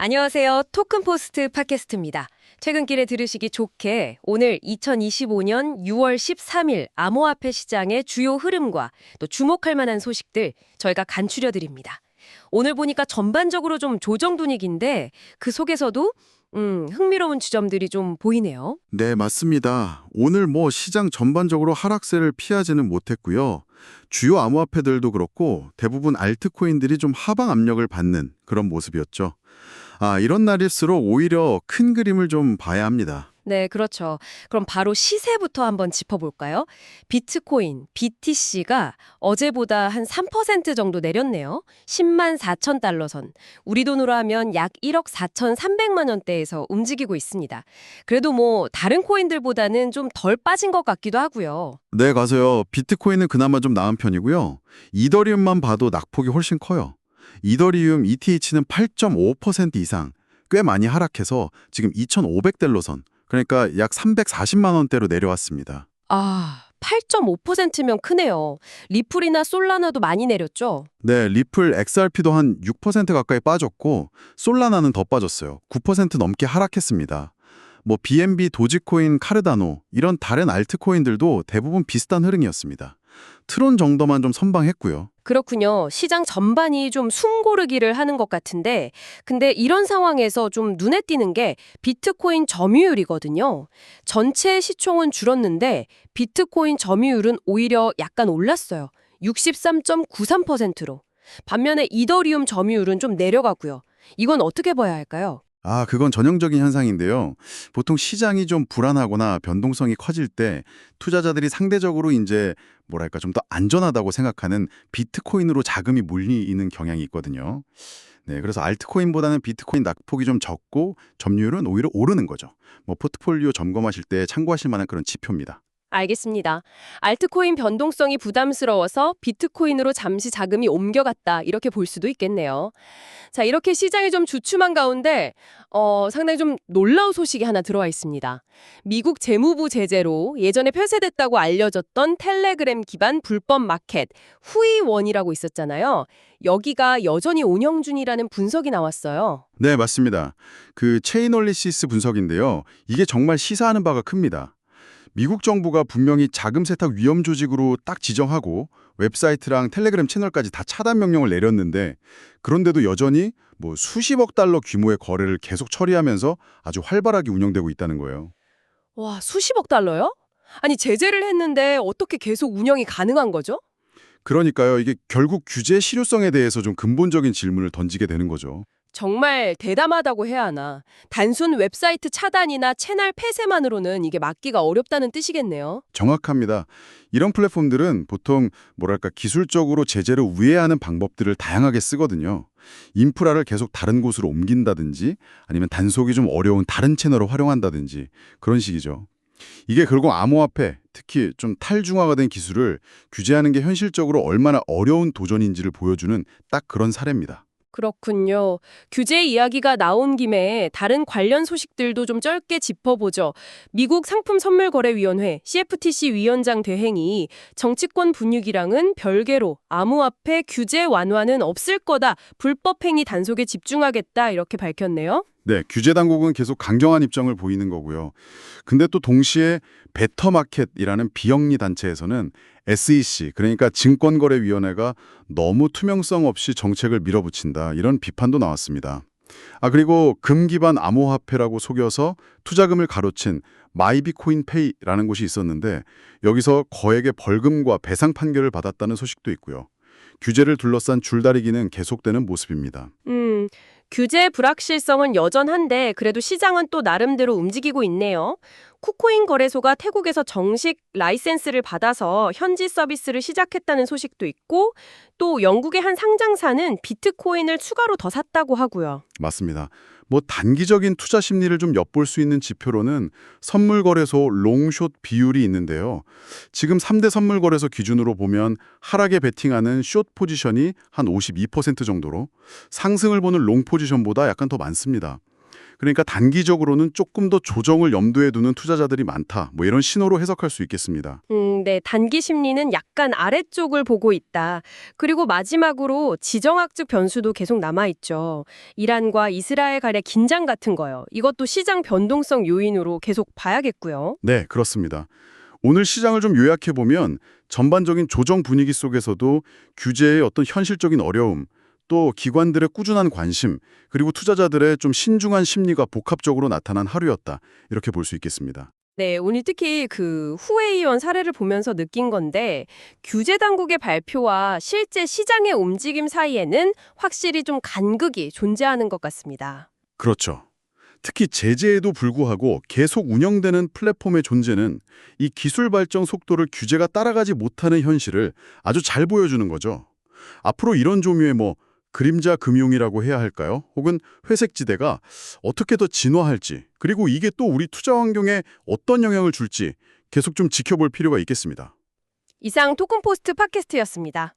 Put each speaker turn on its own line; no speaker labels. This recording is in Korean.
안녕하세요. 토큰포스트 팟캐스트입니다. 퇴근길에 들으시기 좋게 오늘 2025년 6월 13일 암호화폐 시장의 주요 흐름과 또 주목할 만한 소식들 저희가 간추려 드립니다. 오늘 보니까 전반적으로 좀 조정 분위기인데 그 속에서도 흥미로운 지점들이 좀 보이네요.
네, 맞습니다. 오늘 시장 전반적으로 하락세를 피하지는 못했고요. 주요 암호화폐들도 그렇고 대부분 알트코인들이 좀 하방 압력을 받는 그런 모습이었죠. 이런 날일수록 오히려 큰 그림을 좀 봐야 합니다.
네, 그렇죠. 그럼 바로 시세부터 한번 짚어볼까요? 비트코인, BTC가 어제보다 한 3% 정도 내렸네요. 10만 4천 달러 선. 우리 돈으로 하면 약 1억 4,300만 원대에서 움직이고 있습니다. 그래도 다른 코인들보다는 좀 덜 빠진 것 같기도 하고요.
네, 가서요. 비트코인은 그나마 좀 나은 편이고요. 이더리움만 봐도 낙폭이 훨씬 커요. 이더리움 ETH는 8.5% 이상, 꽤 많이 하락해서 지금 2,500달러 선, 그러니까 약 340만 원대로 내려왔습니다.
8.5%면 크네요. 리플이나 솔라나도 많이 내렸죠?
네, 리플 XRP도 한 6% 가까이 빠졌고 솔라나는 더 빠졌어요. 9% 넘게 하락했습니다. BNB, 도지코인, 카르다노 이런 다른 알트코인들도 대부분 비슷한 흐름이었습니다. 트론 정도만 좀 선방했고요.
그렇군요. 시장 전반이 좀 숨고르기를 하는 것 같은데, 근데 이런 상황에서 좀 눈에 띄는 게 비트코인 점유율이거든요. 전체 시총은 줄었는데 비트코인 점유율은 오히려 약간 올랐어요. 63.93%로. 반면에 이더리움 점유율은 좀 내려가고요. 이건 어떻게 봐야 할까요?
그건 전형적인 현상인데요. 보통 시장이 좀 불안하거나 변동성이 커질 때 투자자들이 상대적으로 이제 좀 더 안전하다고 생각하는 비트코인으로 자금이 몰리는 경향이 있거든요. 네, 그래서 알트코인보다는 비트코인 낙폭이 좀 적고 점유율은 오히려 오르는 거죠. 포트폴리오 점검하실 때 참고하실 만한 그런 지표입니다.
알겠습니다. 알트코인 변동성이 부담스러워서 비트코인으로 잠시 자금이 옮겨갔다. 이렇게 볼 수도 있겠네요. 자, 이렇게 시장이 좀 주춤한 가운데 상당히 좀 놀라운 소식이 하나 들어와 있습니다. 미국 재무부 제재로 예전에 폐쇄됐다고 알려졌던 텔레그램 기반 불법 마켓 후이원이라고 있었잖아요. 여기가 여전히 운영 중이라는 분석이 나왔어요.
네, 맞습니다. 그 체인올리시스 분석인데요. 이게 정말 시사하는 바가 큽니다. 미국 정부가 분명히 자금 세탁 위험 조직으로 딱 지정하고 웹사이트랑 텔레그램 채널까지 다 차단 명령을 내렸는데 그런데도 여전히 수십억 달러 규모의 거래를 계속 처리하면서 아주 활발하게 운영되고 있다는 거예요.
와, 수십억 달러요? 아니, 제재를 했는데 어떻게 계속 운영이 가능한 거죠?
그러니까요. 이게 결국 규제 실효성에 대해서 좀 근본적인 질문을 던지게 되는 거죠.
정말 대담하다고 해야 하나. 단순 웹사이트 차단이나 채널 폐쇄만으로는 이게 막기가 어렵다는 뜻이겠네요.
정확합니다. 이런 플랫폼들은 보통 기술적으로 제재를 우회하는 방법들을 다양하게 쓰거든요. 인프라를 계속 다른 곳으로 옮긴다든지 아니면 단속이 좀 어려운 다른 채널을 활용한다든지 그런 식이죠. 이게 결국 암호화폐, 특히 좀 탈중화가 된 기술을 규제하는 게 현실적으로 얼마나 어려운 도전인지를 보여주는 딱 그런 사례입니다.
그렇군요. 규제 이야기가 나온 김에 다른 관련 소식들도 좀 짧게 짚어보죠. 미국 상품선물거래위원회 CFTC 위원장 대행이 정치권 분위기랑은 별개로 암호화폐 규제 완화는 없을 거다. 불법 행위 단속에 집중하겠다. 이렇게 밝혔네요.
네, 규제 당국은 계속 강경한 입장을 보이는 거고요. 근데 또 동시에 베터마켓이라는 비영리 단체에서는 SEC, 그러니까 증권거래위원회가 너무 투명성 없이 정책을 밀어붙인다. 이런 비판도 나왔습니다. 그리고 금 기반 암호화폐라고 속여서 투자금을 가로챈 마이비코인페이라는 곳이 있었는데 여기서 거액의 벌금과 배상 판결을 받았다는 소식도 있고요. 규제를 둘러싼 줄다리기는 계속되는 모습입니다.
규제 불확실성은 여전한데 그래도 시장은 또 나름대로 움직이고 있네요. 쿠코인 거래소가 태국에서 정식 라이센스를 받아서 현지 서비스를 시작했다는 소식도 있고 또 영국의 한 상장사는 비트코인을 추가로 더 샀다고 하고요.
맞습니다. 단기적인 투자 심리를 좀 엿볼 수 있는 지표로는 선물거래소 롱숏 비율이 있는데요. 지금 3대 선물거래소 기준으로 보면 하락에 베팅하는 숏 포지션이 한 52% 정도로 상승을 보는 롱 포지션보다 약간 더 많습니다. 그러니까 단기적으로는 조금 더 조정을 염두에 두는 투자자들이 많다. 뭐 이런 신호로 해석할 수 있겠습니다.
네, 단기 심리는 약간 아래쪽을 보고 있다. 그리고 마지막으로 지정학적 변수도 계속 남아있죠. 이란과 이스라엘 간의 긴장 같은 거요. 이것도 시장 변동성 요인으로 계속 봐야겠고요.
네, 그렇습니다. 오늘 시장을 좀 요약해보면 전반적인 조정 분위기 속에서도 규제의 어떤 현실적인 어려움, 또 기관들의 꾸준한 관심, 그리고 투자자들의 좀 신중한 심리가 복합적으로 나타난 하루였다. 이렇게 볼 수 있겠습니다.
네, 오늘 특히 그 후웨이원 사례를 보면서 느낀 건데 규제 당국의 발표와 실제 시장의 움직임 사이에는 확실히 좀 간극이 존재하는 것 같습니다.
그렇죠. 특히 제재에도 불구하고 계속 운영되는 플랫폼의 존재는 이 기술 발전 속도를 규제가 따라가지 못하는 현실을 아주 잘 보여주는 거죠. 앞으로 이런 종류의 그림자 금융이라고 해야 할까요? 혹은 회색지대가 어떻게 더 진화할지, 그리고 이게 또 우리 투자 환경에 어떤 영향을 줄지 계속 좀 지켜볼 필요가 있겠습니다.
이상 토큰포스트 팟캐스트였습니다.